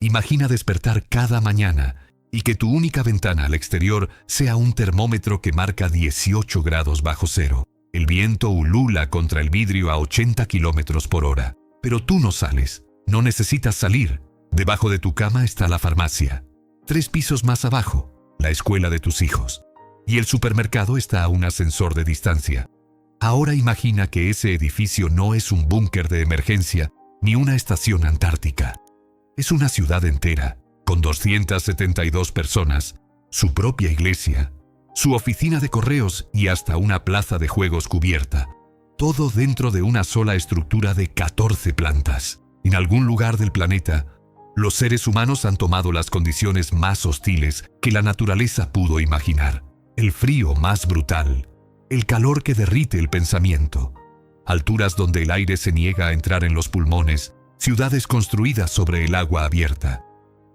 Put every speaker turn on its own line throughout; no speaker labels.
Imagina despertar cada mañana y que tu única ventana al exterior sea un termómetro que marca 18 grados bajo cero. El viento ulula contra el vidrio a 80 kilómetros por hora. Pero tú no sales, no necesitas salir. Debajo de tu cama está la farmacia. 3 pisos más abajo, la escuela de tus hijos. Y el supermercado está a un ascensor de distancia. Ahora imagina que ese edificio no es un búnker de emergencia ni una estación antártica. Es una ciudad entera, con 272 personas, su propia iglesia, su oficina de correos y hasta una plaza de juegos cubierta. Todo dentro de una sola estructura de 14 plantas. En algún lugar del planeta, los seres humanos han tomado las condiciones más hostiles que la naturaleza pudo imaginar. El frío más brutal, el calor que derrite el pensamiento, alturas donde el aire se niega a entrar en los pulmones, ciudades construidas sobre el agua abierta,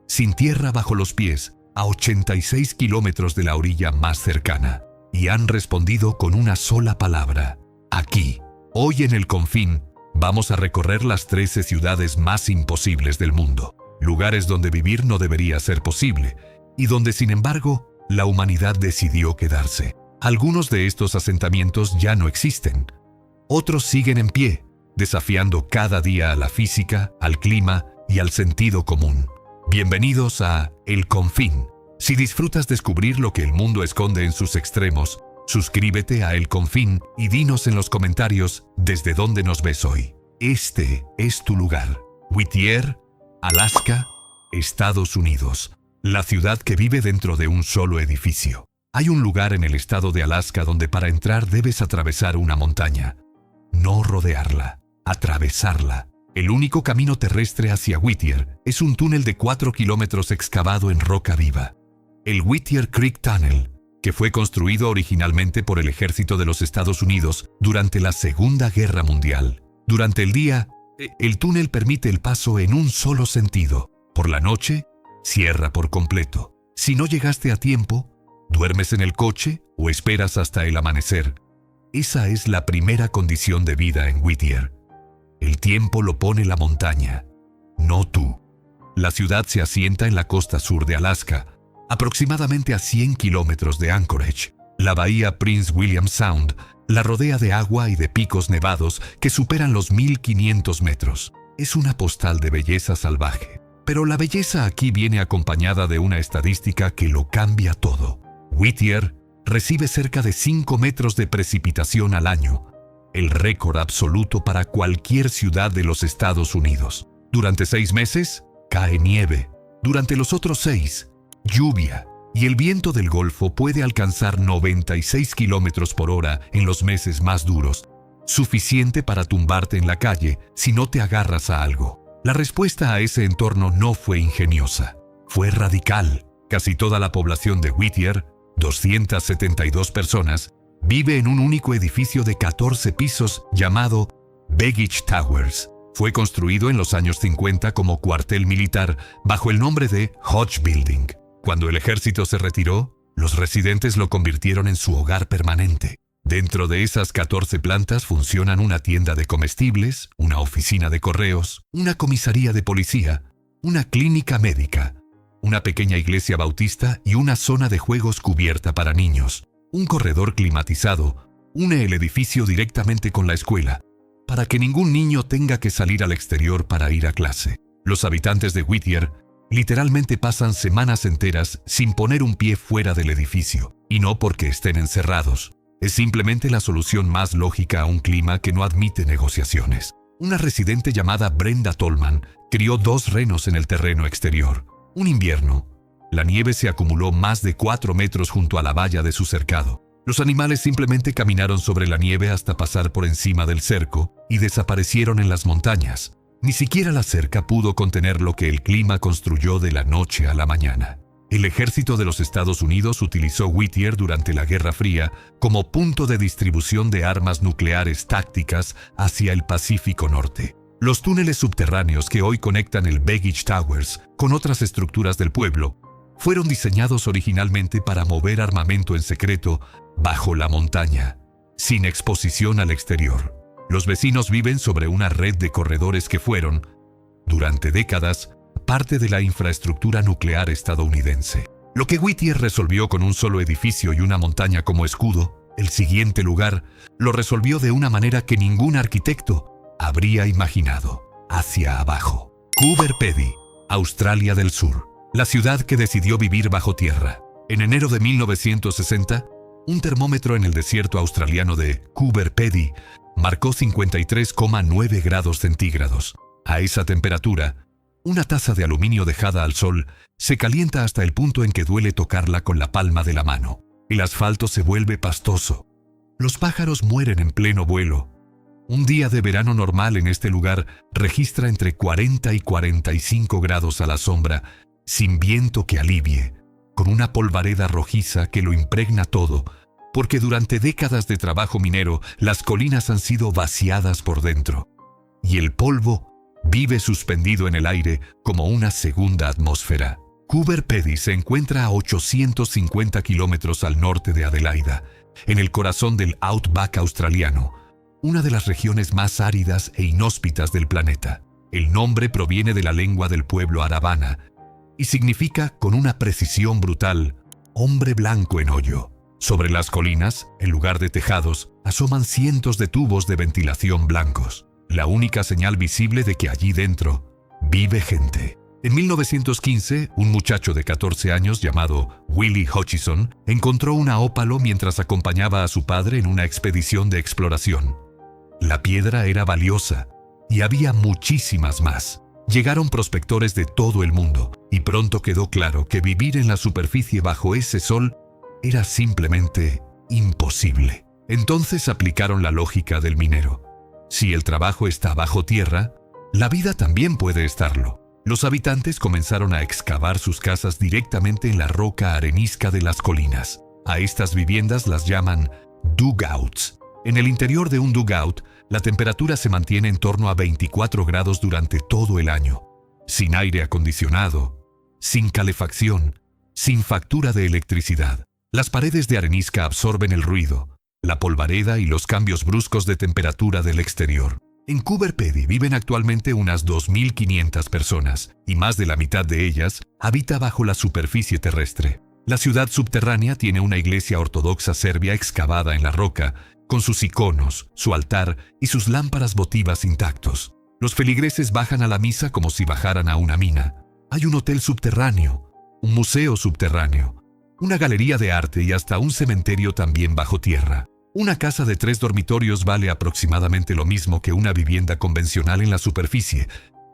sin tierra bajo los pies, a 86 kilómetros de la orilla más cercana, y han respondido con una sola palabra: aquí. Hoy en El Confín vamos a recorrer las 13 ciudades más imposibles del mundo, lugares donde vivir no debería ser posible, y donde sin embargo la humanidad decidió quedarse. Algunos de estos asentamientos ya no existen. Otros siguen en pie, desafiando cada día a la física, al clima y al sentido común. Bienvenidos a El Confín. Si disfrutas descubrir lo que el mundo esconde en sus extremos, suscríbete a El Confín y dinos en los comentarios desde dónde nos ves hoy. Este es tu lugar. Whittier, Alaska, Estados Unidos. La ciudad que vive dentro de un solo edificio. Hay un lugar en el estado de Alaska donde para entrar debes atravesar una montaña. No rodearla, atravesarla. El único camino terrestre hacia Whittier es un túnel de 4 kilómetros excavado en roca viva. El Whittier Creek Tunnel, que fue construido originalmente por el ejército de los Estados Unidos durante la Segunda Guerra Mundial. Durante el día, el túnel permite el paso en un solo sentido. Por la noche, cierra por completo. Si no llegaste a tiempo, duermes en el coche o esperas hasta el amanecer. Esa es la primera condición de vida en Whittier. El tiempo lo pone la montaña, no tú. La ciudad se asienta en la costa sur de Alaska, aproximadamente a 100 kilómetros de Anchorage. La bahía Prince William Sound la rodea de agua y de picos nevados que superan los 1500 metros. Es una postal de belleza salvaje. Pero la belleza aquí viene acompañada de una estadística que lo cambia todo. Whittier recibe cerca de 5 metros de precipitación al año, el récord absoluto para cualquier ciudad de los Estados Unidos. Durante 6 meses, cae nieve. Durante los otros 6, lluvia. Y el viento del Golfo puede alcanzar 96 kilómetros por hora en los meses más duros, suficiente para tumbarte en la calle si no te agarras a algo. La respuesta a ese entorno no fue ingeniosa, fue radical. Casi toda la población de Whittier, 272 personas, vive en un único edificio de 14 pisos llamado Baggage Towers. Fue construido en los años 50 como cuartel militar bajo el nombre de Hodge Building. Cuando el ejército se retiró, los residentes lo convirtieron en su hogar permanente. Dentro de esas 14 plantas funcionan una tienda de comestibles, una oficina de correos, una comisaría de policía, una clínica médica, una pequeña iglesia bautista y una zona de juegos cubierta para niños. Un corredor climatizado une el edificio directamente con la escuela, para que ningún niño tenga que salir al exterior para ir a clase. Los habitantes de Whittier literalmente pasan semanas enteras sin poner un pie fuera del edificio, y no porque estén encerrados. Es simplemente la solución más lógica a un clima que no admite negociaciones. Una residente llamada Brenda Tolman crió 2 renos en el terreno exterior. Un invierno, la nieve se acumuló más de 4 metros junto a la valla de su cercado. Los animales simplemente caminaron sobre la nieve hasta pasar por encima del cerco y desaparecieron en las montañas. Ni siquiera la cerca pudo contener lo que el clima construyó de la noche a la mañana. El ejército de los Estados Unidos utilizó Whittier durante la Guerra Fría como punto de distribución de armas nucleares tácticas hacia el Pacífico Norte. Los túneles subterráneos que hoy conectan el Baggage Towers con otras estructuras del pueblo fueron diseñados originalmente para mover armamento en secreto bajo la montaña, sin exposición al exterior. Los vecinos viven sobre una red de corredores que fueron, durante décadas, parte de la infraestructura nuclear estadounidense. Lo que Whittier resolvió con un solo edificio y una montaña como escudo, el siguiente lugar lo resolvió de una manera que ningún arquitecto habría imaginado: hacia abajo. Coober Pedy, Australia del Sur, la ciudad que decidió vivir bajo tierra. En enero de 1960, un termómetro en el desierto australiano de Coober Pedy marcó 53,9 grados centígrados. A esa temperatura, una taza de aluminio dejada al sol se calienta hasta el punto en que duele tocarla con la palma de la mano. El asfalto se vuelve pastoso. Los pájaros mueren en pleno vuelo. Un día de verano normal en este lugar registra entre 40 y 45 grados a la sombra, sin viento que alivie, con una polvareda rojiza que lo impregna todo, porque durante décadas de trabajo minero las colinas han sido vaciadas por dentro, y el polvo vive suspendido en el aire como una segunda atmósfera. Coober Pedy se encuentra a 850 kilómetros al norte de Adelaida, en el corazón del Outback australiano, una de las regiones más áridas e inhóspitas del planeta. El nombre proviene de la lengua del pueblo Arabana y significa, con una precisión brutal, hombre blanco en hoyo. Sobre las colinas, en lugar de tejados, asoman cientos de tubos de ventilación blancos, la única señal visible de que allí dentro vive gente. En 1915, un muchacho de 14 años llamado Willie Hutchison encontró una ópalo mientras acompañaba a su padre en una expedición de exploración. La piedra era valiosa y había muchísimas más. Llegaron prospectores de todo el mundo y pronto quedó claro que vivir en la superficie bajo ese sol era simplemente imposible. Entonces aplicaron la lógica del minero. Si el trabajo está bajo tierra, la vida también puede estarlo. Los habitantes comenzaron a excavar sus casas directamente en la roca arenisca de las colinas. A estas viviendas las llaman dugouts. En el interior de un dugout, la temperatura se mantiene en torno a 24 grados durante todo el año, sin aire acondicionado, sin calefacción, sin factura de electricidad. Las paredes de arenisca absorben el ruido, la polvareda y los cambios bruscos de temperatura del exterior. En Coober Pedy viven actualmente unas 2.500 personas, y más de la mitad de ellas habita bajo la superficie terrestre. La ciudad subterránea tiene una iglesia ortodoxa serbia excavada en la roca, con sus iconos, su altar y sus lámparas votivas intactos. Los feligreses bajan a la misa como si bajaran a una mina. Hay un hotel subterráneo, un museo subterráneo, una galería de arte y hasta un cementerio también bajo tierra. Una casa de 3 dormitorios vale aproximadamente lo mismo que una vivienda convencional en la superficie,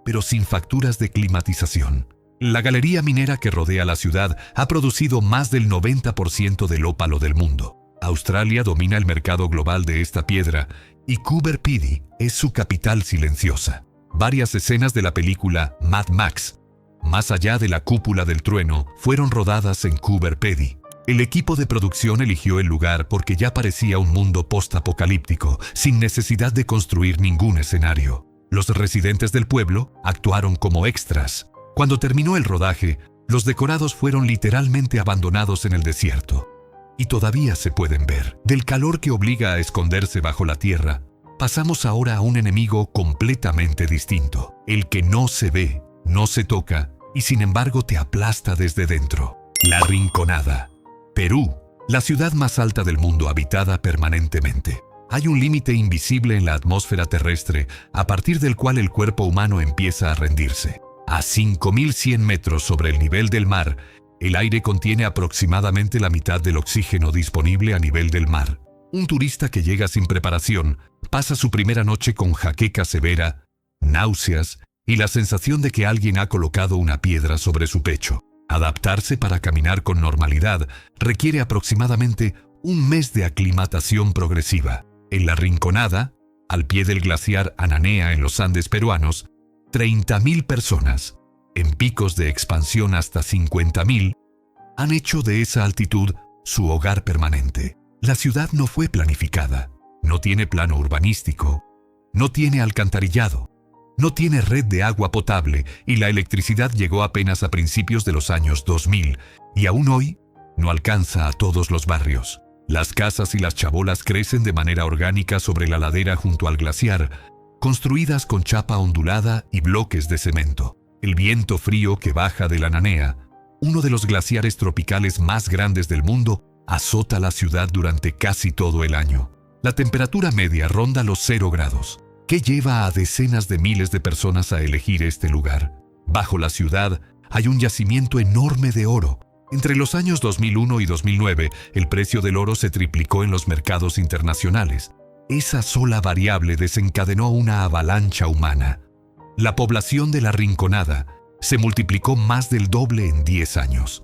pero sin facturas de climatización. La galería minera que rodea la ciudad ha producido más del 90% del ópalo del mundo. Australia domina el mercado global de esta piedra y Coober Pedy es su capital silenciosa. Varias escenas de la película Mad Max, Más allá de la cúpula del trueno, fueron rodadas en Coober Pedy. El equipo de producción eligió el lugar porque ya parecía un mundo post-apocalíptico, sin necesidad de construir ningún escenario. Los residentes del pueblo actuaron como extras. Cuando terminó el rodaje, los decorados fueron literalmente abandonados en el desierto. Y todavía se pueden ver. Del calor que obliga a esconderse bajo la tierra, pasamos ahora a un enemigo completamente distinto. El que no se ve, no se toca y sin embargo te aplasta desde dentro. La Rinconada. Perú, la ciudad más alta del mundo habitada permanentemente. Hay un límite invisible en la atmósfera terrestre a partir del cual el cuerpo humano empieza a rendirse. A 5.100 metros sobre el nivel del mar, el aire contiene aproximadamente la mitad del oxígeno disponible a nivel del mar. Un turista que llega sin preparación pasa su primera noche con jaqueca severa, náuseas y la sensación de que alguien ha colocado una piedra sobre su pecho. Adaptarse para caminar con normalidad requiere aproximadamente un mes de aclimatación progresiva. En la Rinconada, al pie del glaciar Ananea en los Andes peruanos, 30.000 personas, en picos de expansión hasta 50.000, han hecho de esa altitud su hogar permanente. La ciudad no fue planificada, no tiene plano urbanístico, no tiene alcantarillado, no tiene red de agua potable y la electricidad llegó apenas a principios de los años 2000 y aún hoy no alcanza a todos los barrios. Las casas y las chabolas crecen de manera orgánica sobre la ladera junto al glaciar, construidas con chapa ondulada y bloques de cemento. El viento frío que baja de la Nanea, uno de los glaciares tropicales más grandes del mundo, azota la ciudad durante casi todo el año. La temperatura media ronda los 0 grados, que lleva a decenas de miles de personas a elegir este lugar. Bajo la ciudad hay un yacimiento enorme de oro. Entre los años 2001 y 2009, el precio del oro se triplicó en los mercados internacionales. Esa sola variable desencadenó una avalancha humana. La población de La Rinconada se multiplicó más del doble en 10 años.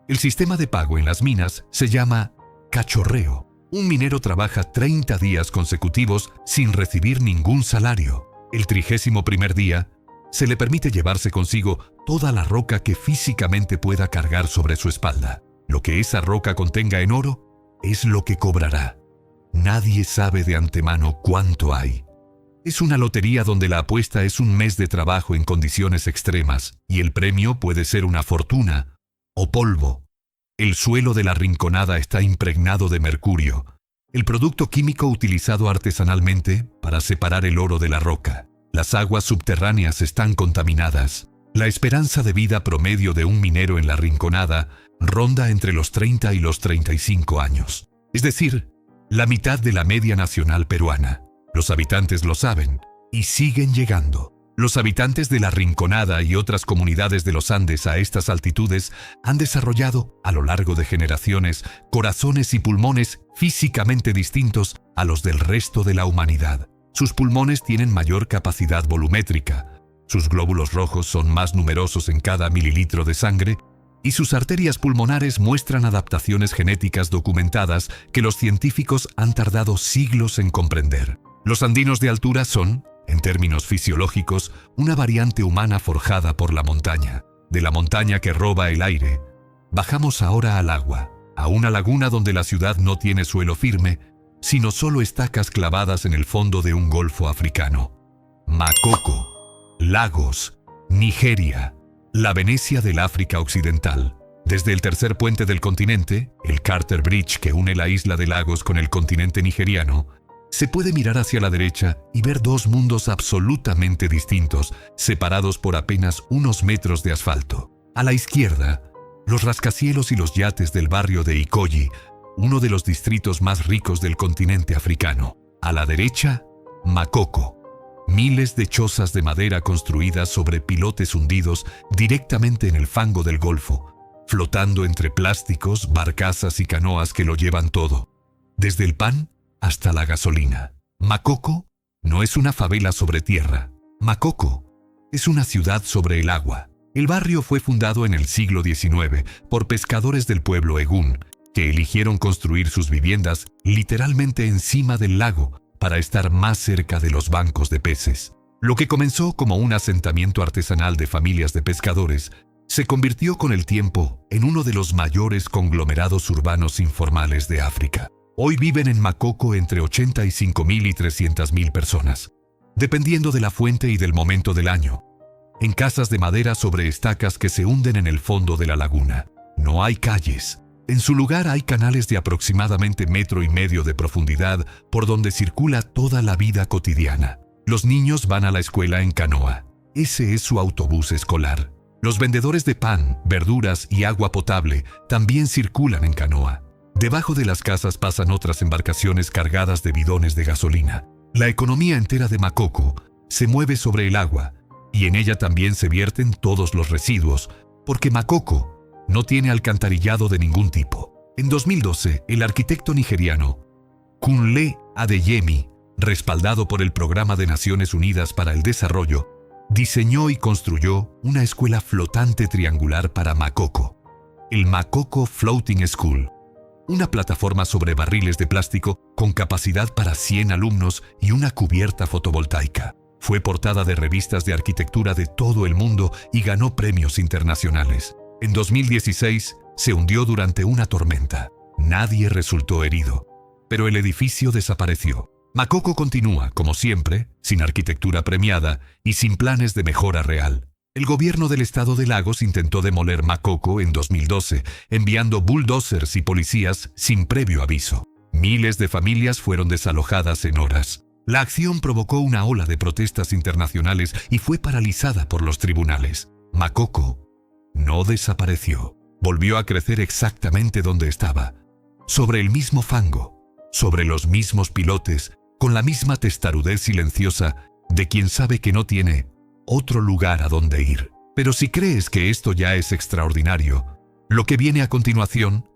El sistema de pago en las minas se llama cachorreo. Un minero trabaja 30 días consecutivos sin recibir ningún salario. El 31º día, se le permite llevarse consigo toda la roca que físicamente pueda cargar sobre su espalda. Lo que esa roca contenga en oro es lo que cobrará. Nadie sabe de antemano cuánto hay. Es una lotería donde la apuesta es un mes de trabajo en condiciones extremas y el premio puede ser una fortuna o polvo. El suelo de La Rinconada está impregnado de mercurio, el producto químico utilizado artesanalmente para separar el oro de la roca. Las aguas subterráneas están contaminadas. La esperanza de vida promedio de un minero en La Rinconada ronda entre los 30 y los 35 años. Es decir, la mitad de la media nacional peruana. Los habitantes lo saben y siguen llegando. Los habitantes de La Rinconada y otras comunidades de los Andes a estas altitudes han desarrollado, a lo largo de generaciones, corazones y pulmones físicamente distintos a los del resto de la humanidad. Sus pulmones tienen mayor capacidad volumétrica, sus glóbulos rojos son más numerosos en cada mililitro de sangre y sus arterias pulmonares muestran adaptaciones genéticas documentadas que los científicos han tardado siglos en comprender. Los andinos de altura son, en términos fisiológicos, una variante humana forjada por la montaña. De la montaña que roba el aire, bajamos ahora al agua, a una laguna donde la ciudad no tiene suelo firme, sino solo estacas clavadas en el fondo de un golfo africano. Makoko, Lagos, Nigeria, la Venecia del África Occidental. Desde el tercer puente del continente, el Carter Bridge que une la isla de Lagos con el continente nigeriano, se puede mirar hacia la derecha y ver dos mundos absolutamente distintos, separados por apenas unos metros de asfalto. A la izquierda, los rascacielos y los yates del barrio de Ikoyi, uno de los distritos más ricos del continente africano. A la derecha, Makoko, miles de chozas de madera construidas sobre pilotes hundidos directamente en el fango del Golfo, flotando entre plásticos, barcazas y canoas que lo llevan todo, desde el pan hasta la gasolina. Makoko no es una favela sobre tierra. Makoko es una ciudad sobre el agua. El barrio fue fundado en el siglo XIX por pescadores del pueblo Egun, que eligieron construir sus viviendas literalmente encima del lago para estar más cerca de los bancos de peces. Lo que comenzó como un asentamiento artesanal de familias de pescadores se convirtió con el tiempo en uno de los mayores conglomerados urbanos informales de África. Hoy viven en Makoko entre 85.000 y 300.000 personas, dependiendo de la fuente y del momento del año, en casas de madera sobre estacas que se hunden en el fondo de la laguna. No hay calles. En su lugar hay canales de aproximadamente 1,5 metros de profundidad por donde circula toda la vida cotidiana. Los niños van a la escuela en canoa. Ese es su autobús escolar. Los vendedores de pan, verduras y agua potable también circulan en canoa. Debajo de las casas pasan otras embarcaciones cargadas de bidones de gasolina. La economía entera de Makoko se mueve sobre el agua y en ella también se vierten todos los residuos, porque Makoko no tiene alcantarillado de ningún tipo. En 2012, el arquitecto nigeriano Kunle Adeyemi, respaldado por el Programa de Naciones Unidas para el Desarrollo, diseñó y construyó una escuela flotante triangular para Makoko, el Makoko Floating School, una plataforma sobre barriles de plástico con capacidad para 100 alumnos y una cubierta fotovoltaica. Fue portada de revistas de arquitectura de todo el mundo y ganó premios internacionales. En 2016 se hundió durante una tormenta. Nadie resultó herido, pero el edificio desapareció. Makoko continúa, como siempre, sin arquitectura premiada y sin planes de mejora real. El gobierno del estado de Lagos intentó demoler Makoko en 2012, enviando bulldozers y policías sin previo aviso. Miles de familias fueron desalojadas en horas. La acción provocó una ola de protestas internacionales y fue paralizada por los tribunales. Makoko no desapareció. Volvió a crecer exactamente donde estaba, sobre el mismo fango, sobre los mismos pilotes, con la misma testarudez silenciosa de quien sabe que no tiene otro lugar a donde ir. Pero si crees que esto ya es extraordinario, lo que viene a continuación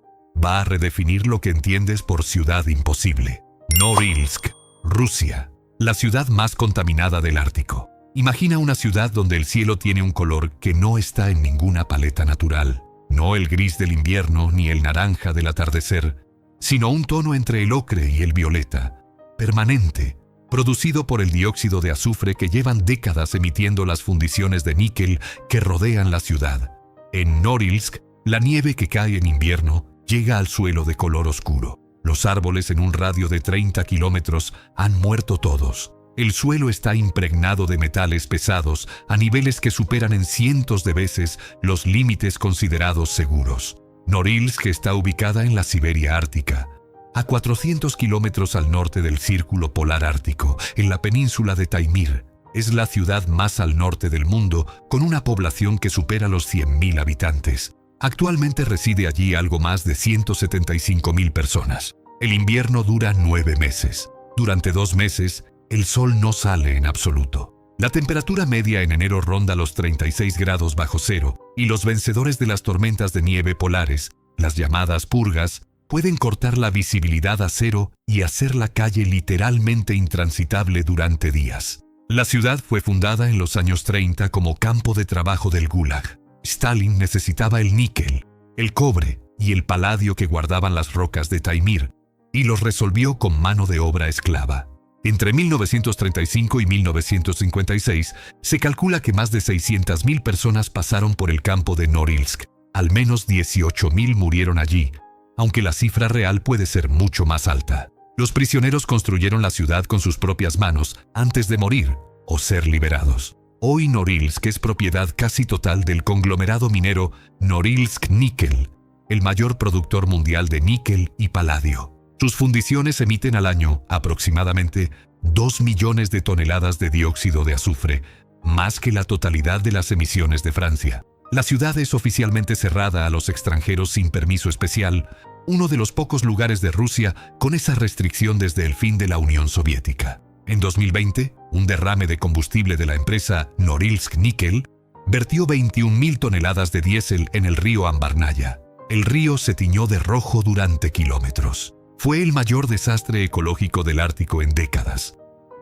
va a redefinir lo que entiendes por ciudad imposible. Norilsk, Rusia, la ciudad más contaminada del Ártico. Imagina una ciudad donde el cielo tiene un color que no está en ninguna paleta natural. No el gris del invierno ni el naranja del atardecer, sino un tono entre el ocre y el violeta, permanente, producido por el dióxido de azufre que llevan décadas emitiendo las fundiciones de níquel que rodean la ciudad. En Norilsk, la nieve que cae en invierno llega al suelo de color oscuro. Los árboles en un radio de 30 kilómetros han muerto todos. El suelo está impregnado de metales pesados a niveles que superan en cientos de veces los límites considerados seguros. Norilsk está ubicada en la Siberia Ártica, a 400 kilómetros al norte del Círculo Polar Ártico, en la península de Taimyr. Es la ciudad más al norte del mundo, con una población que supera los 100.000 habitantes. Actualmente reside allí algo más de 175.000 personas. El invierno dura 9 meses. Durante 2 meses, el sol no sale en absoluto. La temperatura media en enero ronda los 36 grados bajo cero y los vencedores de las tormentas de nieve polares, las llamadas purgas, pueden cortar la visibilidad a cero y hacer la calle literalmente intransitable durante días. La ciudad fue fundada en los años 30 como campo de trabajo del Gulag. Stalin necesitaba el níquel, el cobre y el paladio que guardaban las rocas de Taimyr, y los resolvió con mano de obra esclava. Entre 1935 y 1956, se calcula que más de 600.000 personas pasaron por el campo de Norilsk. Al menos 18.000 murieron allí, aunque la cifra real puede ser mucho más alta. Los prisioneros construyeron la ciudad con sus propias manos antes de morir o ser liberados. Hoy Norilsk es propiedad casi total del conglomerado minero Norilsk Nickel, el mayor productor mundial de níquel y paladio. Sus fundiciones emiten al año aproximadamente 2 millones de toneladas de dióxido de azufre, más que la totalidad de las emisiones de Francia. La ciudad es oficialmente cerrada a los extranjeros sin permiso especial, uno de los pocos lugares de Rusia con esa restricción desde el fin de la Unión Soviética. En 2020, un derrame de combustible de la empresa Norilsk Nickel vertió 21.000 toneladas de diésel en el río Ambarnaya. El río se tiñó de rojo durante kilómetros. Fue el mayor desastre ecológico del Ártico en décadas.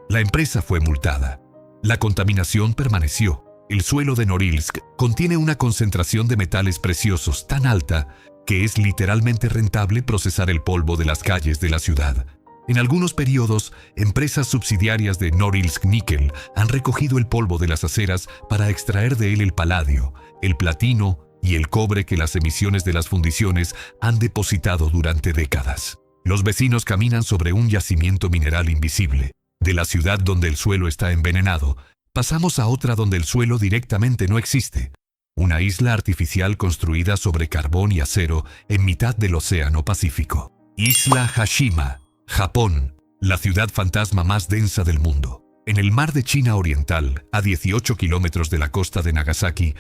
La empresa fue multada. La contaminación permaneció. El suelo de Norilsk contiene una concentración de metales preciosos tan alta que es literalmente rentable procesar el polvo de las calles de la ciudad. En algunos periodos, empresas subsidiarias de Norilsk Nickel han recogido el polvo de las aceras para extraer de él el paladio, el platino y el cobre que las emisiones de las fundiciones han depositado durante décadas. Los vecinos caminan sobre un yacimiento mineral invisible. De la ciudad donde el suelo está envenenado, pasamos a otra donde el suelo directamente no existe. Una isla artificial construida sobre carbón y acero en mitad del Océano Pacífico. Isla Hashima, Japón, la ciudad fantasma más densa del mundo. En el mar de China Oriental, a 18 kilómetros de la costa de Nagasaki,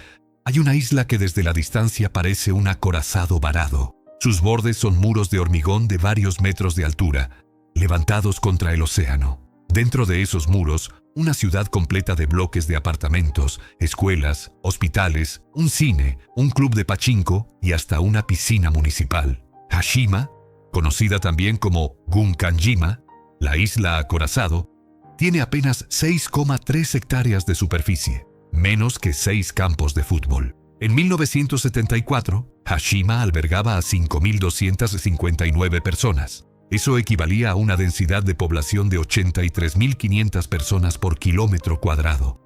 hay una isla que desde la distancia parece un acorazado varado. Sus bordes son muros de hormigón de varios metros de altura, levantados contra el océano. Dentro de esos muros, una ciudad completa de bloques de apartamentos, escuelas, hospitales, un cine, un club de pachinko y hasta una piscina municipal. Hashima, conocida también como Gunkanjima, la isla acorazado, tiene apenas 6,3 hectáreas de superficie, menos que 6 campos de fútbol. En 1974, Hashima albergaba a 5.259 personas. Eso equivalía a una densidad de población de 83.500 personas por kilómetro cuadrado.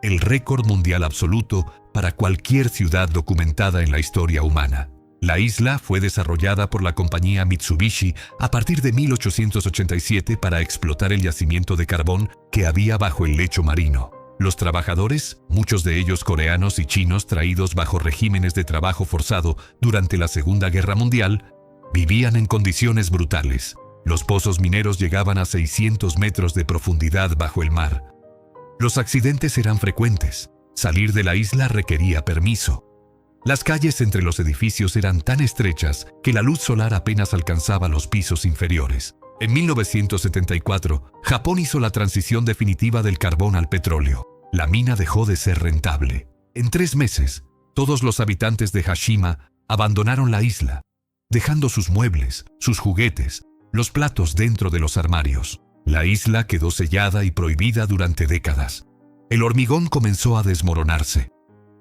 El récord mundial absoluto para cualquier ciudad documentada en la historia humana. La isla fue desarrollada por la compañía Mitsubishi a partir de 1887 para explotar el yacimiento de carbón que había bajo el lecho marino. Los trabajadores, muchos de ellos coreanos y chinos traídos bajo regímenes de trabajo forzado durante la Segunda Guerra Mundial, vivían en condiciones brutales. Los pozos mineros llegaban a 600 metros de profundidad bajo el mar. Los accidentes eran frecuentes. Salir de la isla requería permiso. Las calles entre los edificios eran tan estrechas que la luz solar apenas alcanzaba los pisos inferiores. En 1974, Japón hizo la transición definitiva del carbón al petróleo. La mina dejó de ser rentable. En 3 meses, todos los habitantes de Hashima abandonaron la isla, dejando sus muebles, sus juguetes, los platos dentro de los armarios. La isla quedó sellada y prohibida durante décadas. El hormigón comenzó a desmoronarse.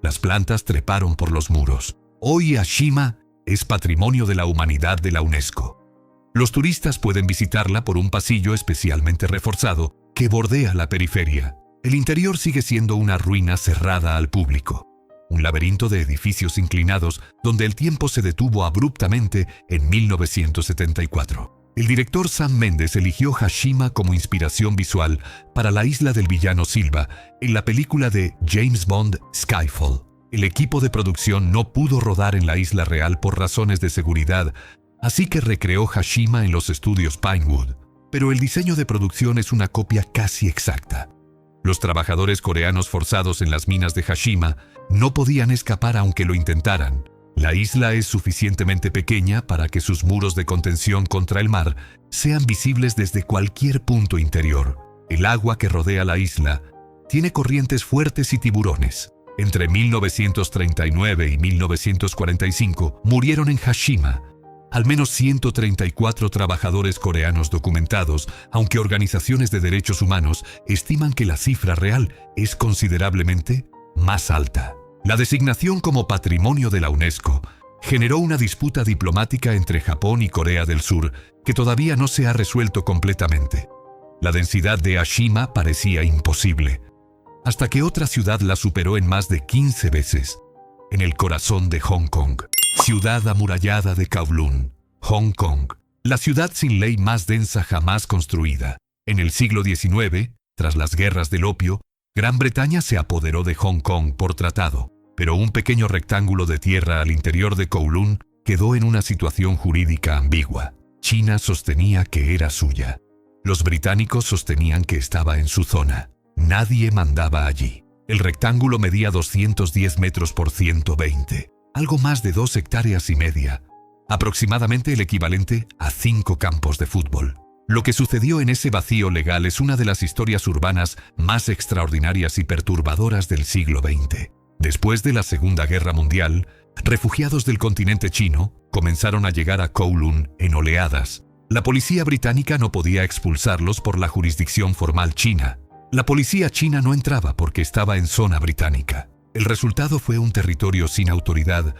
Las plantas treparon por los muros. Hoy Hashima es Patrimonio de la Humanidad de la UNESCO. Los turistas pueden visitarla por un pasillo especialmente reforzado que bordea la periferia. El interior sigue siendo una ruina cerrada al público. Un laberinto de edificios inclinados donde el tiempo se detuvo abruptamente en 1974. El director Sam Mendes eligió Hashima como inspiración visual para la isla del villano Silva en la película de James Bond Skyfall. El equipo de producción no pudo rodar en la isla real por razones de seguridad, así que recreó Hashima en los estudios Pinewood. Pero el diseño de producción es una copia casi exacta. Los trabajadores coreanos forzados en las minas de Hashima no podían escapar aunque lo intentaran. La isla es suficientemente pequeña para que sus muros de contención contra el mar sean visibles desde cualquier punto interior. El agua que rodea la isla tiene corrientes fuertes y tiburones. Entre 1939 y 1945 murieron en Hashima al menos 134 trabajadores coreanos documentados, aunque organizaciones de derechos humanos estiman que la cifra real es considerablemente más alta. La designación como Patrimonio de la UNESCO generó una disputa diplomática entre Japón y Corea del Sur que todavía no se ha resuelto completamente. La densidad de Hashima parecía imposible, hasta que otra ciudad la superó en más de 15 veces, en el corazón de Hong Kong. Ciudad amurallada de Kowloon, Hong Kong, la ciudad sin ley más densa jamás construida. En el siglo XIX, tras las guerras del opio, Gran Bretaña se apoderó de Hong Kong por tratado, pero un pequeño rectángulo de tierra al interior de Kowloon quedó en una situación jurídica ambigua. China sostenía que era suya. Los británicos sostenían que estaba en su zona. Nadie mandaba allí. El rectángulo medía 210 metros por 120. Algo más de 2,5 hectáreas, aproximadamente el equivalente a 5 campos de fútbol. Lo que sucedió en ese vacío legal es una de las historias urbanas más extraordinarias y perturbadoras del siglo XX. Después de la Segunda Guerra Mundial, refugiados del continente chino comenzaron a llegar a Kowloon en oleadas. La policía británica no podía expulsarlos por la jurisdicción formal china. La policía china no entraba porque estaba en zona británica. El resultado fue un territorio sin autoridad,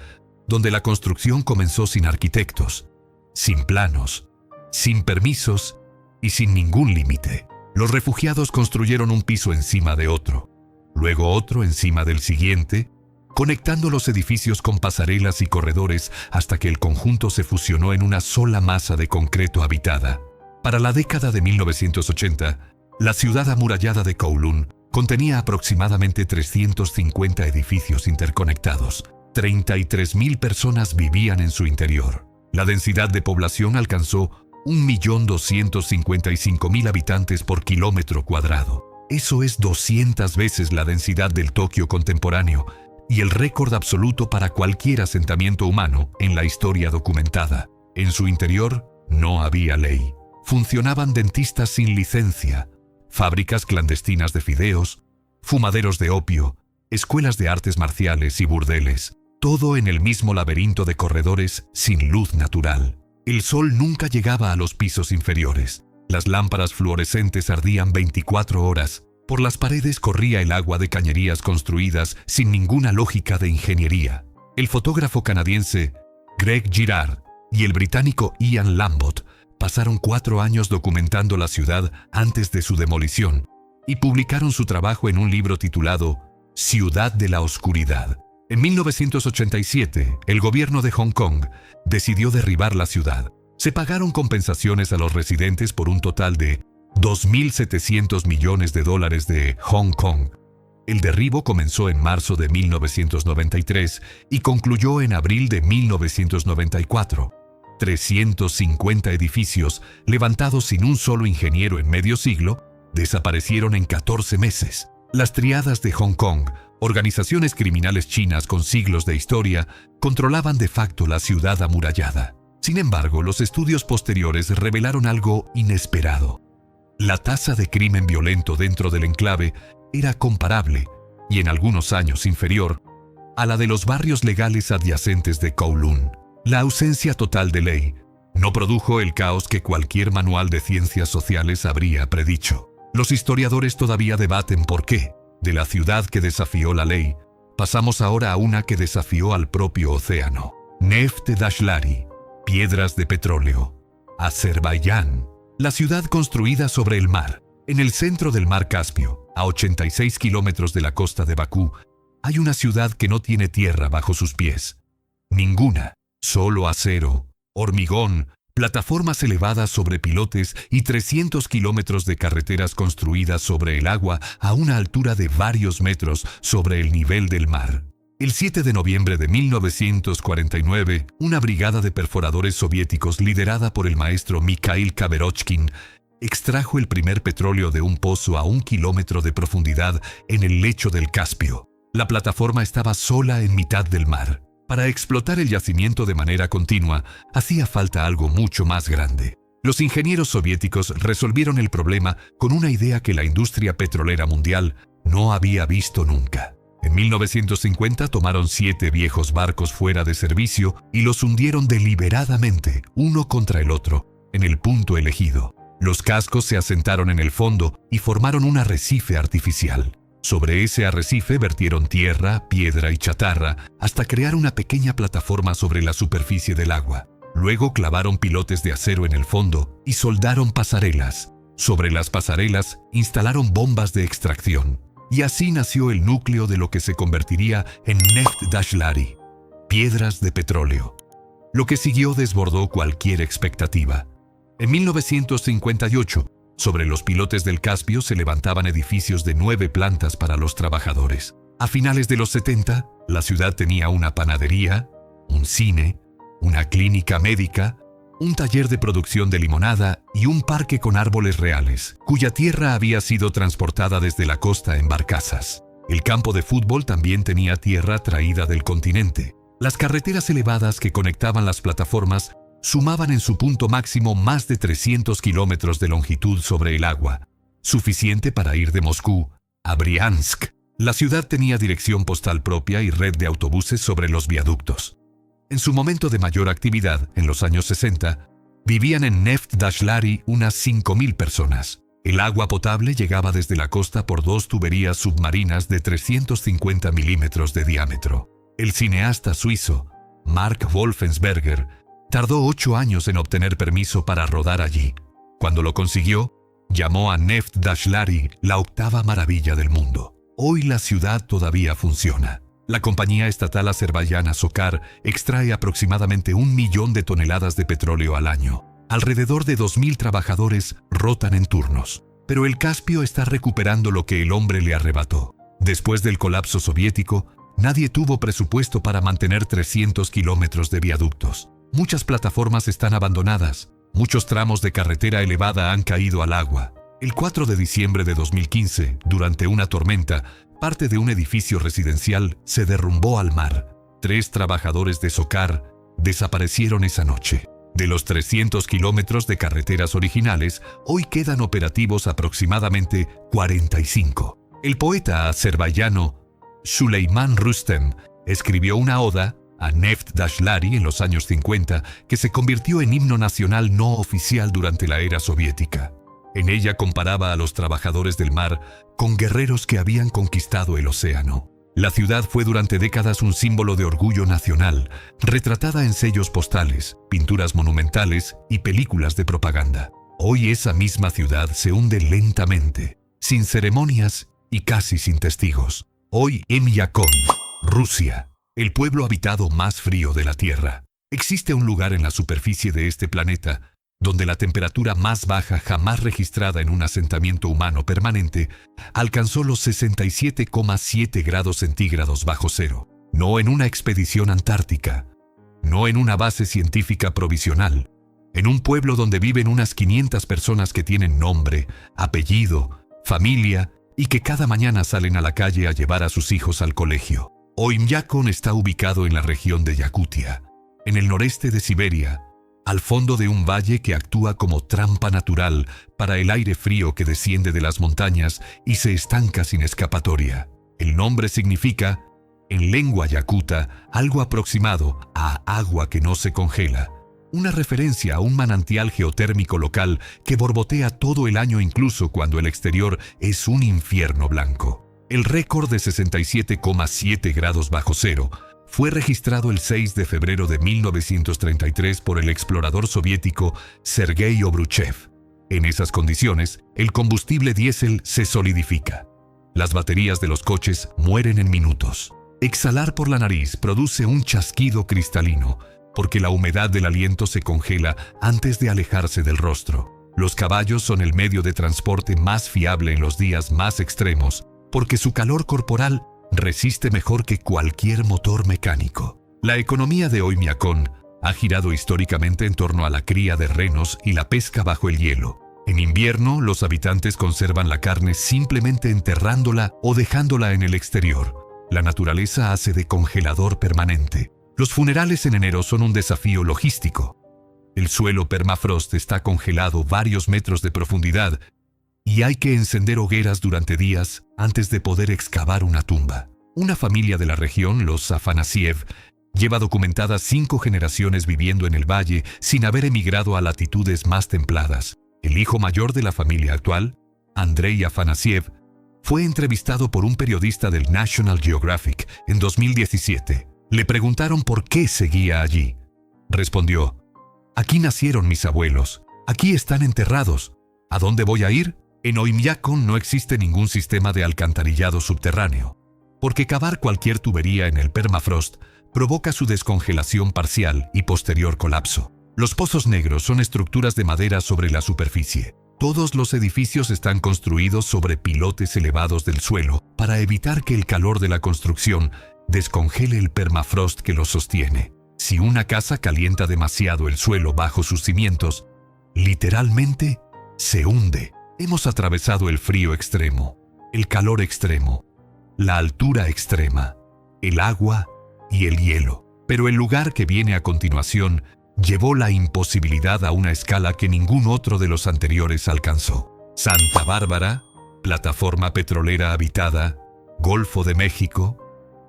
donde la construcción comenzó sin arquitectos, sin planos, sin permisos y sin ningún límite. Los refugiados construyeron un piso encima de otro, luego otro encima del siguiente, conectando los edificios con pasarelas y corredores hasta que el conjunto se fusionó en una sola masa de concreto habitada. Para la década de 1980, la ciudad amurallada de Kowloon contenía aproximadamente 350 edificios interconectados. 33,000 personas vivían en su interior. La densidad de población alcanzó 1.255.000 habitantes por kilómetro cuadrado. Eso es 200 veces la densidad del Tokio contemporáneo y el récord absoluto para cualquier asentamiento humano en la historia documentada. En su interior no había ley. Funcionaban dentistas sin licencia, fábricas clandestinas de fideos, fumaderos de opio, escuelas de artes marciales y burdeles, todo en el mismo laberinto de corredores sin luz natural. El sol nunca llegaba a los pisos inferiores. Las lámparas fluorescentes ardían 24 horas. Por las paredes corría el agua de cañerías construidas sin ninguna lógica de ingeniería. El fotógrafo canadiense Greg Girard y el británico Ian Lambot pasaron 4 años documentando la ciudad antes de su demolición y publicaron su trabajo en un libro titulado Ciudad de la Oscuridad. En 1987, el gobierno de Hong Kong decidió derribar la ciudad. Se pagaron compensaciones a los residentes por un total de $2.700 millones de Hong Kong. El derribo comenzó en marzo de 1993 y concluyó en abril de 1994. 350 edificios, levantados sin un solo ingeniero en medio siglo, desaparecieron en 14 meses. Las triadas de Hong Kong Organizaciones criminales chinas con siglos de historia controlaban de facto la ciudad amurallada. Sin embargo, los estudios posteriores revelaron algo inesperado. La tasa de crimen violento dentro del enclave era comparable, y en algunos años inferior, a la de los barrios legales adyacentes de Kowloon. La ausencia total de ley no produjo el caos que cualquier manual de ciencias sociales habría predicho. Los historiadores todavía debaten por qué, de la ciudad que desafió la ley, pasamos ahora a una que desafió al propio océano. Neft Dashlari, piedras de petróleo. Azerbaiyán, la ciudad construida sobre el mar. En el centro del mar Caspio, a 86 kilómetros de la costa de Bakú, hay una ciudad que no tiene tierra bajo sus pies. Ninguna, solo acero, hormigón, plataformas elevadas sobre pilotes y 300 kilómetros de carreteras construidas sobre el agua a una altura de varios metros sobre el nivel del mar. El 7 de noviembre de 1949, una brigada de perforadores soviéticos liderada por el maestro Mikhail Kaberochkin extrajo el primer petróleo de un pozo a 1 kilómetro de profundidad en el lecho del Caspio. La plataforma estaba sola en mitad del mar. Para explotar el yacimiento de manera continua, hacía falta algo mucho más grande. Los ingenieros soviéticos resolvieron el problema con una idea que la industria petrolera mundial no había visto nunca. En 1950 tomaron 7 viejos barcos fuera de servicio y los hundieron deliberadamente, uno contra el otro, en el punto elegido. Los cascos se asentaron en el fondo y formaron un arrecife artificial. Sobre ese arrecife vertieron tierra, piedra y chatarra hasta crear una pequeña plataforma sobre la superficie del agua. Luego clavaron pilotes de acero en el fondo y soldaron pasarelas. Sobre las pasarelas instalaron bombas de extracción. Y así nació el núcleo de lo que se convertiría en Neft Dashlari, piedras de petróleo. Lo que siguió desbordó cualquier expectativa. En 1958, sobre los pilotes del Caspio se levantaban edificios de 9 plantas para los trabajadores. A finales de los 70, la ciudad tenía una panadería, un cine, una clínica médica, un taller de producción de limonada y un parque con árboles reales, cuya tierra había sido transportada desde la costa en barcazas. El campo de fútbol también tenía tierra traída del continente. Las carreteras elevadas que conectaban las plataformas sumaban en su punto máximo más de 300 kilómetros de longitud sobre el agua, suficiente para ir de Moscú a Briansk. La ciudad tenía dirección postal propia y red de autobuses sobre los viaductos. En su momento de mayor actividad, en los años 60, vivían en Neft Dashlari unas 5.000 personas. El agua potable llegaba desde la costa por 2 tuberías submarinas de 350 milímetros de diámetro. El cineasta suizo Mark Wolfensberger tardó 8 años en obtener permiso para rodar allí. Cuando lo consiguió, llamó a Neft Dashlari la octava maravilla del mundo. Hoy la ciudad todavía funciona. La compañía estatal azerbaiyana SOCAR extrae aproximadamente 1 millón de toneladas de petróleo al año. Alrededor de 2.000 trabajadores rotan en turnos. Pero el Caspio está recuperando lo que el hombre le arrebató. Después del colapso soviético, nadie tuvo presupuesto para mantener 300 kilómetros de viaductos. Muchas plataformas están abandonadas. Muchos tramos de carretera elevada han caído al agua. El 4 de diciembre de 2015, durante una tormenta, parte de un edificio residencial se derrumbó al mar. 3 trabajadores de SOCAR desaparecieron esa noche. De los 300 kilómetros de carreteras originales, hoy quedan operativos aproximadamente 45. El poeta azerbaiyano Süleyman Rüstem escribió una oda a Neft Dashlari en los años 50 que se convirtió en himno nacional no oficial durante la era soviética. En ella comparaba a los trabajadores del mar con guerreros que habían conquistado el océano. La ciudad fue durante décadas un símbolo de orgullo nacional, retratada en sellos postales, pinturas monumentales y películas de propaganda. Hoy esa misma ciudad se hunde lentamente, sin ceremonias y casi sin testigos. Hoy Emiakon, Rusia, el pueblo habitado más frío de la Tierra. Existe un lugar en la superficie de este planeta donde la temperatura más baja jamás registrada en un asentamiento humano permanente alcanzó los 67,7 grados centígrados bajo cero. No en una expedición antártica, no en una base científica provisional, en un pueblo donde viven unas 500 personas que tienen nombre, apellido, familia y que cada mañana salen a la calle a llevar a sus hijos al colegio. Oymyakon está ubicado en la región de Yakutia, en el noreste de Siberia, al fondo de un valle que actúa como trampa natural para el aire frío que desciende de las montañas y se estanca sin escapatoria. El nombre significa, en lengua yakuta, algo aproximado a agua que no se congela, una referencia a un manantial geotérmico local que borbotea todo el año incluso cuando el exterior es un infierno blanco. El récord de 67,7 grados bajo cero fue registrado el 6 de febrero de 1933 por el explorador soviético Sergei Obruchev. En esas condiciones, el combustible diésel se solidifica. Las baterías de los coches mueren en minutos. Exhalar por la nariz produce un chasquido cristalino, porque la humedad del aliento se congela antes de alejarse del rostro. Los caballos son el medio de transporte más fiable en los días más extremos, porque su calor corporal resiste mejor que cualquier motor mecánico. La economía de Oymyakon ha girado históricamente en torno a la cría de renos y la pesca bajo el hielo. En invierno, los habitantes conservan la carne simplemente enterrándola o dejándola en el exterior. La naturaleza hace de congelador permanente. Los funerales en enero son un desafío logístico. El suelo permafrost está congelado varios metros de profundidad y hay que encender hogueras durante días antes de poder excavar una tumba. Una familia de la región, los Afanasiev, lleva documentadas 5 generaciones viviendo en el valle sin haber emigrado a latitudes más templadas. El hijo mayor de la familia actual, Andrei Afanasiev, fue entrevistado por un periodista del National Geographic en 2017. Le preguntaron por qué seguía allí. Respondió: «Aquí nacieron mis abuelos. Aquí están enterrados. ¿A dónde voy a ir? En Oymyakon no existe ningún sistema de alcantarillado subterráneo, porque cavar cualquier tubería en el permafrost provoca su descongelación parcial y posterior colapso. Los pozos negros son estructuras de madera sobre la superficie. Todos los edificios están construidos sobre pilotes elevados del suelo para evitar que el calor de la construcción descongele el permafrost que los sostiene. Si una casa calienta demasiado el suelo bajo sus cimientos, literalmente se hunde. Hemos atravesado el frío extremo, el calor extremo, la altura extrema, el agua y el hielo. Pero el lugar que viene a continuación llevó la imposibilidad a una escala que ningún otro de los anteriores alcanzó. Santa Bárbara, plataforma petrolera habitada, Golfo de México,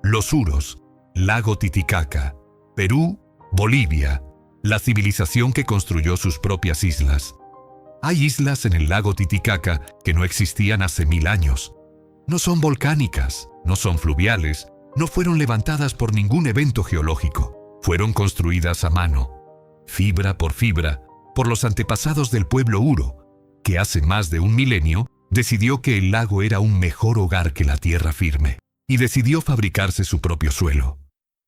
Los Uros, Lago Titicaca, Perú, Bolivia, la civilización que construyó sus propias islas. Hay islas en el lago Titicaca que no existían hace 1000 años. No son volcánicas, no son fluviales, no fueron levantadas por ningún evento geológico. Fueron construidas a mano, fibra, por los antepasados del pueblo Uro, que hace más de 1 milenio decidió que el lago era un mejor hogar que la tierra firme, y decidió fabricarse su propio suelo.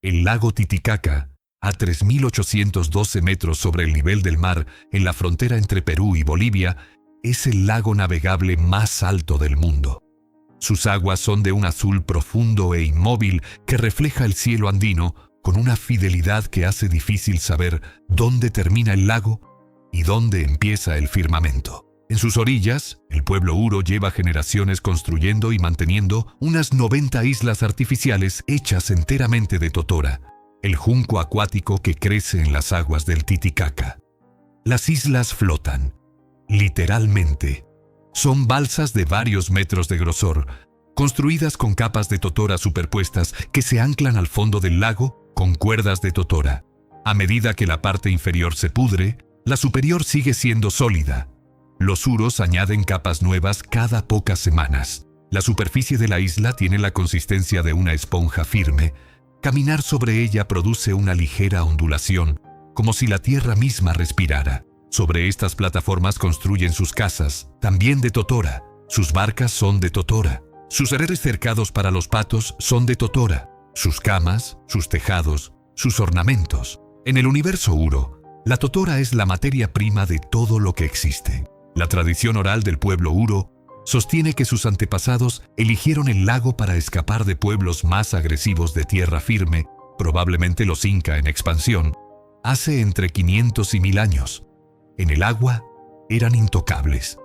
El lago Titicaca, a 3.812 metros sobre el nivel del mar en la frontera entre Perú y Bolivia, es el lago navegable más alto del mundo. Sus aguas son de un azul profundo e inmóvil que refleja el cielo andino con una fidelidad que hace difícil saber dónde termina el lago y dónde empieza el firmamento. En sus orillas, el pueblo Uro lleva generaciones construyendo y manteniendo unas 90 islas artificiales hechas enteramente de totora, el junco acuático que crece en las aguas del Titicaca. Las islas flotan, literalmente. Son balsas de varios metros de grosor, construidas con capas de totora superpuestas que se anclan al fondo del lago con cuerdas de totora. A medida que la parte inferior se pudre, la superior sigue siendo sólida. Los uros añaden capas nuevas cada pocas semanas. La superficie de la isla tiene la consistencia de una esponja firme. Caminar sobre ella produce una ligera ondulación, como si la tierra misma respirara. Sobre estas plataformas construyen sus casas, también de totora. Sus barcas son de totora. Sus redes cercados para los patos son de totora. Sus camas, sus tejados, sus ornamentos. En el universo Uro, la totora es la materia prima de todo lo que existe. La tradición oral del pueblo Uro sostiene que sus antepasados eligieron el lago para escapar de pueblos más agresivos de tierra firme, probablemente los Inca en expansión, hace entre 500 y 1000 años. En el agua eran intocables.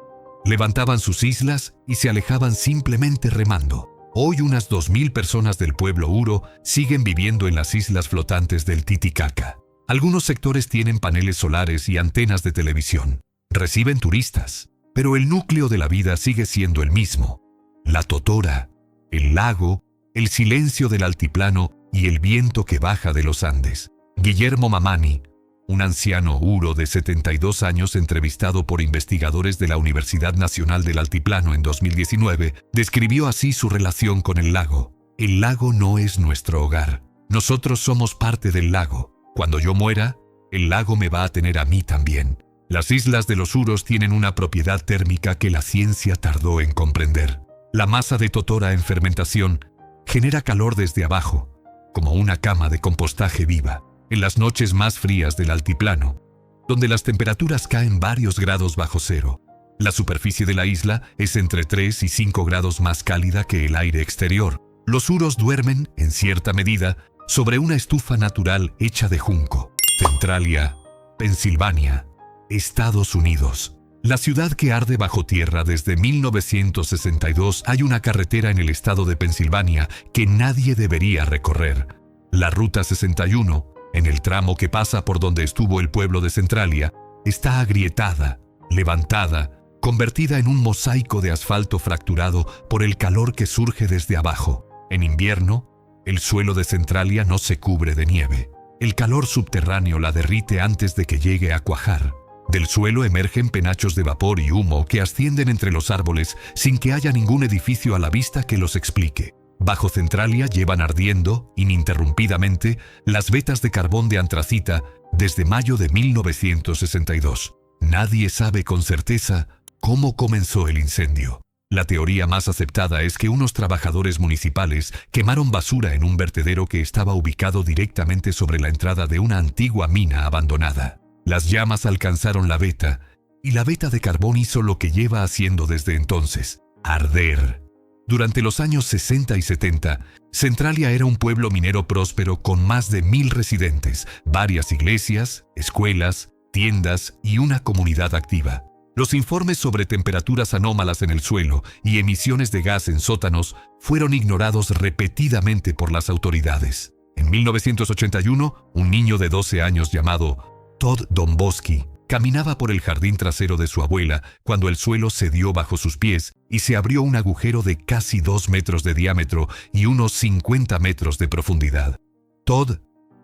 Levantaban sus islas y se alejaban simplemente remando. Hoy unas 2.000 personas del pueblo Uro siguen viviendo en las islas flotantes del Titicaca. Algunos sectores tienen paneles solares y antenas de televisión. Reciben turistas, pero el núcleo de la vida sigue siendo el mismo. La totora, el lago, el silencio del altiplano y el viento que baja de los Andes. Guillermo Mamani, un anciano Uro de 72 años entrevistado por investigadores de la Universidad Nacional del Altiplano en 2019, describió así su relación con el lago. El lago no es nuestro hogar. Nosotros somos parte del lago. Cuando yo muera, el lago me va a tener a mí también. Las islas de los Uros tienen una propiedad térmica que la ciencia tardó en comprender. La masa de totora en fermentación genera calor desde abajo, como una cama de compostaje viva. En las noches más frías del altiplano, donde las temperaturas caen varios grados bajo cero, la superficie de la isla es entre 3 y 5 grados más cálida que el aire exterior. Los Uros duermen, en cierta medida, sobre una estufa natural hecha de junco. Centralia, Pensilvania, Estados Unidos. La ciudad que arde bajo tierra desde 1962, hay una carretera en el estado de Pensilvania que nadie debería recorrer. La Ruta 61, en el tramo que pasa por donde estuvo el pueblo de Centralia, está agrietada, levantada, convertida en un mosaico de asfalto fracturado por el calor que surge desde abajo. En invierno, el suelo de Centralia no se cubre de nieve. El calor subterráneo la derrite antes de que llegue a cuajar. Del suelo emergen penachos de vapor y humo que ascienden entre los árboles sin que haya ningún edificio a la vista que los explique. Bajo Centralia llevan ardiendo, ininterrumpidamente, las vetas de carbón de antracita desde mayo de 1962. Nadie sabe con certeza cómo comenzó el incendio. La teoría más aceptada es que unos trabajadores municipales quemaron basura en un vertedero que estaba ubicado directamente sobre la entrada de una antigua mina abandonada. Las llamas alcanzaron la veta, y la veta de carbón hizo lo que lleva haciendo desde entonces: arder. Durante los años 60 y 70, Centralia era un pueblo minero próspero con más de 1.000 residentes, varias iglesias, escuelas, tiendas y una comunidad activa. Los informes sobre temperaturas anómalas en el suelo y emisiones de gas en sótanos fueron ignorados repetidamente por las autoridades. En 1981, un niño de 12 años llamado Todd Domboski caminaba por el jardín trasero de su abuela cuando el suelo cedió bajo sus pies y se abrió un agujero de casi 2 metros de diámetro y unos 50 metros de profundidad. Todd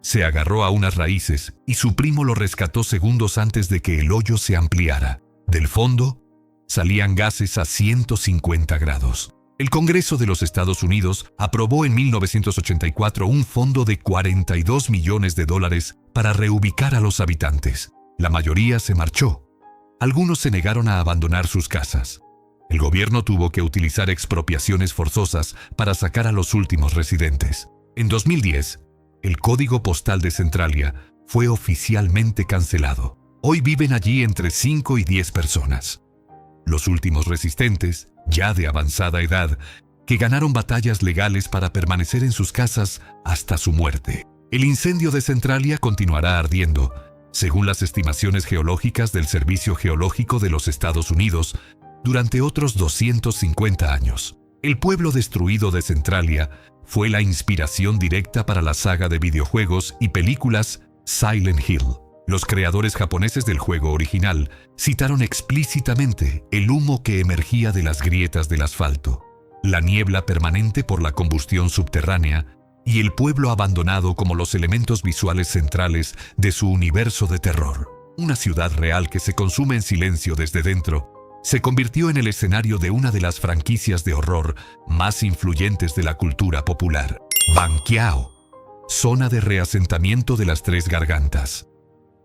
se agarró a unas raíces y su primo lo rescató segundos antes de que el hoyo se ampliara. Del fondo salían gases a 150 grados. El Congreso de los Estados Unidos aprobó en 1984 un fondo de $42 millones para reubicar a los habitantes. La mayoría se marchó. Algunos se negaron a abandonar sus casas. El gobierno tuvo que utilizar expropiaciones forzosas para sacar a los últimos residentes. En 2010, el código postal de Centralia fue oficialmente cancelado. Hoy viven allí entre 5 y 10 personas. Los últimos resistentes, ya de avanzada edad, que ganaron batallas legales para permanecer en sus casas hasta su muerte. El incendio de Centralia continuará ardiendo, según las estimaciones geológicas del Servicio Geológico de los Estados Unidos, durante otros 250 años. El pueblo destruido de Centralia fue la inspiración directa para la saga de videojuegos y películas Silent Hill. Los creadores japoneses del juego original citaron explícitamente el humo que emergía de las grietas del asfalto, la niebla permanente por la combustión subterránea y el pueblo abandonado como los elementos visuales centrales de su universo de terror. Una ciudad real que se consume en silencio desde dentro se convirtió en el escenario de una de las franquicias de horror más influyentes de la cultura popular. Banqiao, zona de reasentamiento de las Tres Gargantas.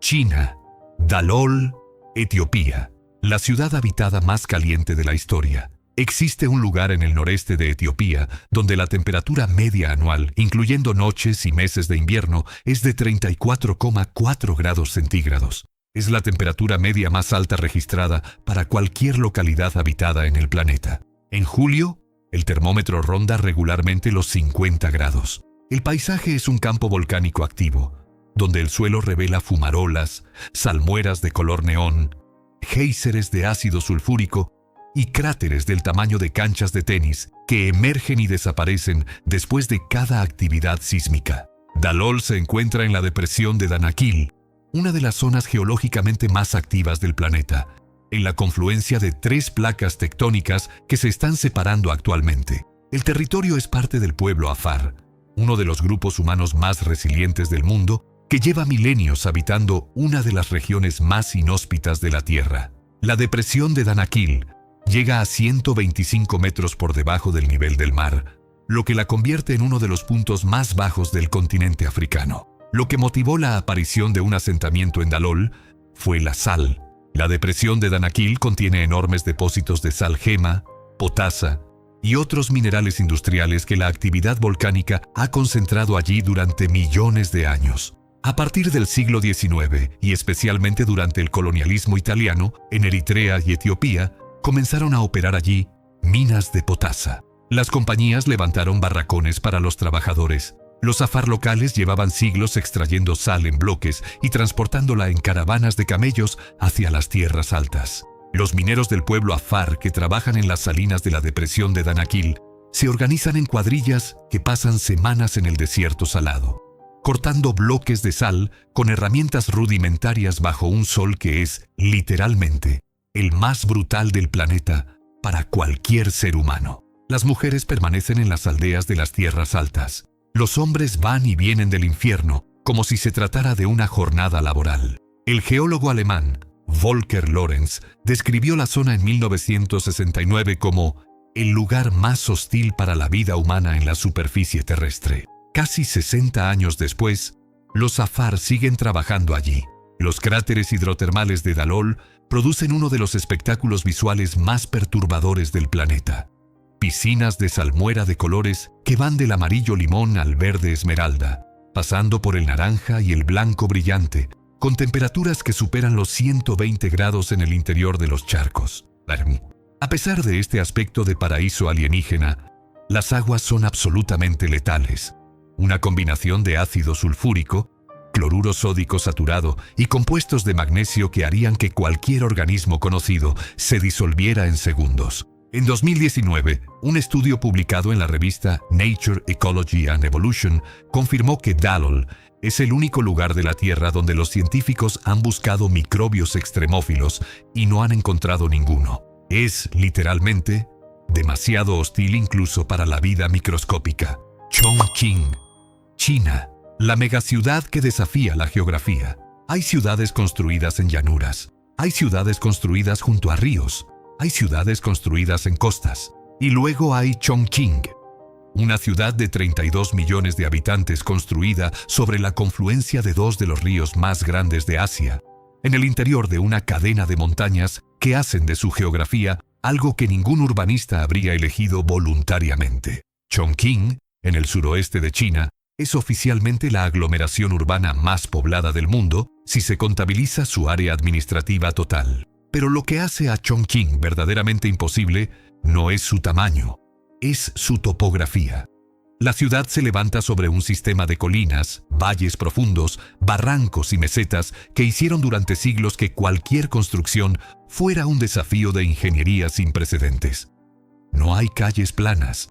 China, Dalol, Etiopía, la ciudad habitada más caliente de la historia. Existe un lugar en el noreste de Etiopía donde la temperatura media anual, incluyendo noches y meses de invierno, es de 34,4 grados centígrados. Es la temperatura media más alta registrada para cualquier localidad habitada en el planeta. En julio, el termómetro ronda regularmente los 50 grados. El paisaje es un campo volcánico activo, donde el suelo revela fumarolas, salmueras de color neón, géiseres de ácido sulfúrico y cráteres del tamaño de canchas de tenis que emergen y desaparecen después de cada actividad sísmica. Dalol se encuentra en la depresión de Danakil, una de las zonas geológicamente más activas del planeta, en la confluencia de 3 placas tectónicas que se están separando actualmente. El territorio es parte del pueblo Afar, uno de los grupos humanos más resilientes del mundo, que lleva milenios habitando una de las regiones más inhóspitas de la Tierra. La depresión de Danakil llega a 125 metros por debajo del nivel del mar, lo que la convierte en uno de los puntos más bajos del continente africano. Lo que motivó la aparición de un asentamiento en Dalol fue la sal. La depresión de Danakil contiene enormes depósitos de sal gema, potasa y otros minerales industriales que la actividad volcánica ha concentrado allí durante millones de años. A partir del siglo XIX, y especialmente durante el colonialismo italiano, en Eritrea y Etiopía, comenzaron a operar allí minas de potasa. Las compañías levantaron barracones para los trabajadores. Los Afar locales llevaban siglos extrayendo sal en bloques y transportándola en caravanas de camellos hacia las tierras altas. Los mineros del pueblo Afar que trabajan en las salinas de la depresión de Danakil se organizan en cuadrillas que pasan semanas en el desierto salado, cortando bloques de sal con herramientas rudimentarias bajo un sol que es, literalmente, el más brutal del planeta para cualquier ser humano. Las mujeres permanecen en las aldeas de las tierras altas. Los hombres van y vienen del infierno como si se tratara de una jornada laboral. El geólogo alemán Volker Lorenz describió la zona en 1969 como el lugar más hostil para la vida humana en la superficie terrestre. Casi 60 años después, los Afar siguen trabajando allí. Los cráteres hidrotermales de Dalol producen uno de los espectáculos visuales más perturbadores del planeta. Piscinas de salmuera de colores que van del amarillo limón al verde esmeralda, pasando por el naranja y el blanco brillante, con temperaturas que superan los 120 grados en el interior de los charcos. A pesar de este aspecto de paraíso alienígena, las aguas son absolutamente letales. Una combinación de ácido sulfúrico, cloruro sódico saturado y compuestos de magnesio que harían que cualquier organismo conocido se disolviera en segundos. En 2019, un estudio publicado en la revista Nature, Ecology and Evolution confirmó que Dalol es el único lugar de la Tierra donde los científicos han buscado microbios extremófilos y no han encontrado ninguno. Es, literalmente, demasiado hostil incluso para la vida microscópica. Chongqing, China, la megaciudad que desafía la geografía. Hay ciudades construidas en llanuras, hay ciudades construidas junto a ríos, hay ciudades construidas en costas. Y luego hay Chongqing, una ciudad de 32 millones de habitantes construida sobre la confluencia de 2 de los ríos más grandes de Asia, en el interior de una cadena de montañas que hacen de su geografía algo que ningún urbanista habría elegido voluntariamente. Chongqing, en el suroeste de China, es oficialmente la aglomeración urbana más poblada del mundo si se contabiliza su área administrativa total. Pero lo que hace a Chongqing verdaderamente imposible no es su tamaño, es su topografía. La ciudad se levanta sobre un sistema de colinas, valles profundos, barrancos y mesetas que hicieron durante siglos que cualquier construcción fuera un desafío de ingeniería sin precedentes. No hay calles planas.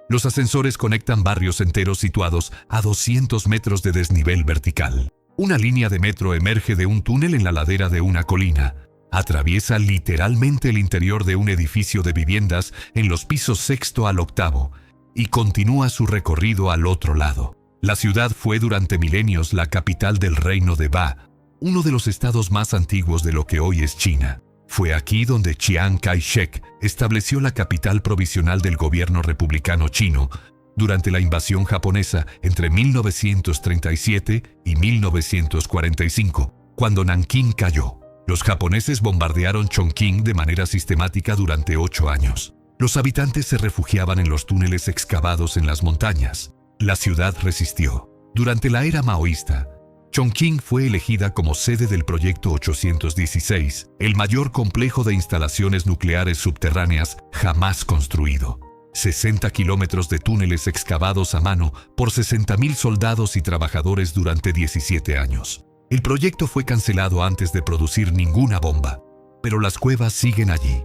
Los ascensores conectan barrios enteros situados a 200 metros de desnivel vertical. Una línea de metro emerge de un túnel en la ladera de una colina. Atraviesa literalmente el interior de un edificio de viviendas en los pisos 6º al 8º y continúa su recorrido al otro lado. La ciudad fue durante milenios la capital del reino de Ba, uno de los estados más antiguos de lo que hoy es China. Fue aquí donde Chiang Kai-shek estableció la capital provisional del gobierno republicano chino durante la invasión japonesa entre 1937 y 1945, cuando Nankín cayó. Los japoneses bombardearon Chongqing de manera sistemática durante 8 años. Los habitantes se refugiaban en los túneles excavados en las montañas. La ciudad resistió. Durante la era maoísta, Chongqing fue elegida como sede del Proyecto 816, el mayor complejo de instalaciones nucleares subterráneas jamás construido. 60 kilómetros de túneles excavados a mano por 60.000 soldados y trabajadores durante 17 años. El proyecto fue cancelado antes de producir ninguna bomba, pero las cuevas siguen allí.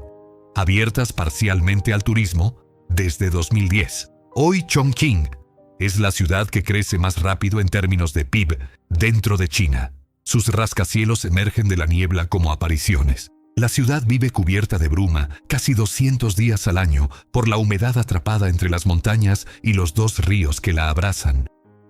abiertas parcialmente al turismo desde 2010. Hoy Chongqing es la ciudad que crece más rápido en términos de PIB dentro de China. Sus rascacielos emergen de la niebla como apariciones. La ciudad vive cubierta de bruma casi 200 días al año por la humedad atrapada entre las montañas y los dos ríos que la abrazan,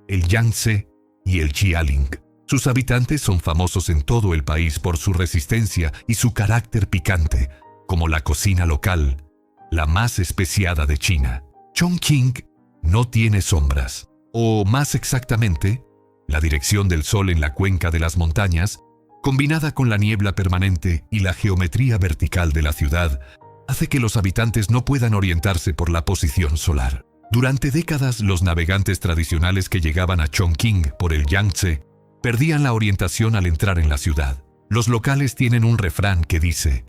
el Yangtze y el Jialing. Sus habitantes son famosos en todo el país por su resistencia y su carácter picante, como la cocina local, la más especiada de China. Chongqing no tiene sombras, o más exactamente, la dirección del sol en la cuenca de las montañas, combinada con la niebla permanente y la geometría vertical de la ciudad, hace que los habitantes no puedan orientarse por la posición solar. Durante décadas, los navegantes tradicionales que llegaban a Chongqing por el Yangtze perdían la orientación al entrar en la ciudad. Los locales tienen un refrán que dice: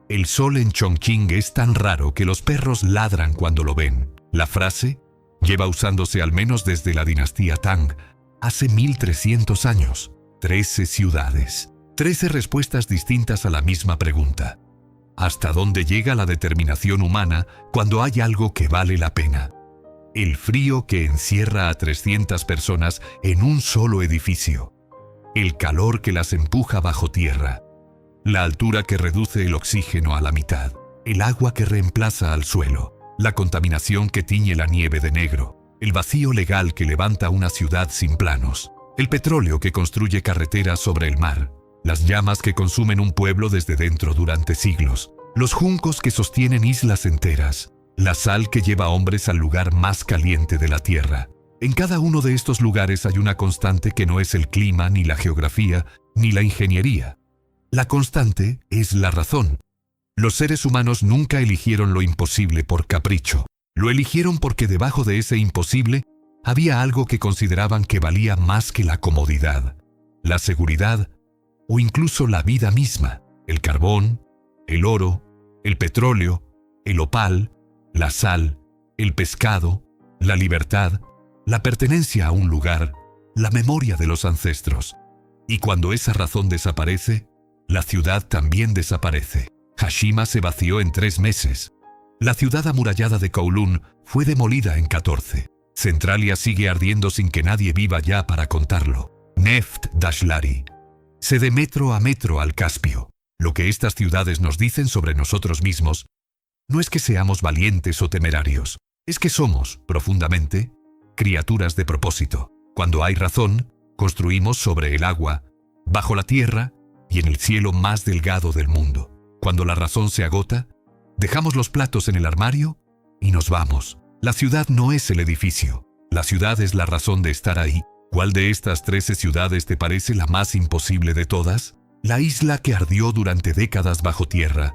"El sol en Chongqing es tan raro que los perros ladran cuando lo ven". La frase lleva usándose al menos desde la dinastía Tang, hace 1300 años. 13 ciudades. 13 respuestas distintas a la misma pregunta. ¿Hasta dónde llega la determinación humana cuando hay algo que vale la pena? El frío que encierra a 300 personas en un solo edificio. El calor que las empuja bajo tierra. La altura que reduce el oxígeno a la mitad. El agua que reemplaza al suelo. La contaminación que tiñe la nieve de negro. El vacío legal que levanta una ciudad sin planos. El petróleo que construye carreteras sobre el mar. Las llamas que consumen un pueblo desde dentro durante siglos. Los juncos que sostienen islas enteras. La sal que lleva hombres al lugar más caliente de la tierra. En cada uno de estos lugares hay una constante que no es el clima, ni la geografía, ni la ingeniería. La constante es la razón. Los seres humanos nunca eligieron lo imposible por capricho. Lo eligieron porque debajo de ese imposible había algo que consideraban que valía más que la comodidad, la seguridad o incluso la vida misma. El carbón, el oro, el petróleo, el opal, la sal, el pescado, la libertad, la pertenencia a un lugar, la memoria de los ancestros. Y cuando esa razón desaparece, la ciudad también desaparece. Hashima se vació en 3 meses. La ciudad amurallada de Kowloon fue demolida en 14. Centralia sigue ardiendo sin que nadie viva ya para contarlo. Neft Dashlari. Se de metro a metro al Caspio. Lo que estas ciudades nos dicen sobre nosotros mismos no es que seamos valientes o temerarios, es que somos, profundamente, criaturas de propósito. Cuando hay razón, construimos sobre el agua, bajo la tierra y en el cielo más delgado del mundo. Cuando la razón se agota, dejamos los platos en el armario y nos vamos. La ciudad no es el edificio. La ciudad es la razón de estar ahí. ¿Cuál de estas 13 ciudades te parece la más imposible de todas? La isla que ardió durante décadas bajo tierra,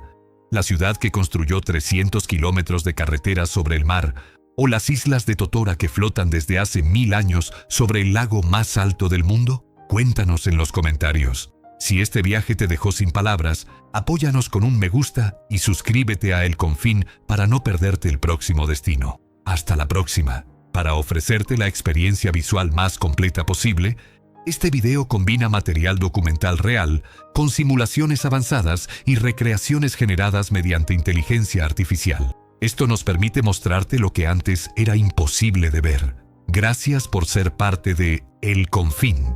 la ciudad que construyó 300 kilómetros de carreteras sobre el mar, o las islas de Totora que flotan desde hace 1000 años sobre el lago más alto del mundo. Cuéntanos en los comentarios. Si este viaje te dejó sin palabras, apóyanos con un me gusta y suscríbete a El Confín para no perderte el próximo destino. Hasta la próxima. Para ofrecerte la experiencia visual más completa posible, este video combina material documental real con simulaciones avanzadas y recreaciones generadas mediante inteligencia artificial. Esto nos permite mostrarte lo que antes era imposible de ver. Gracias por ser parte de El Confín.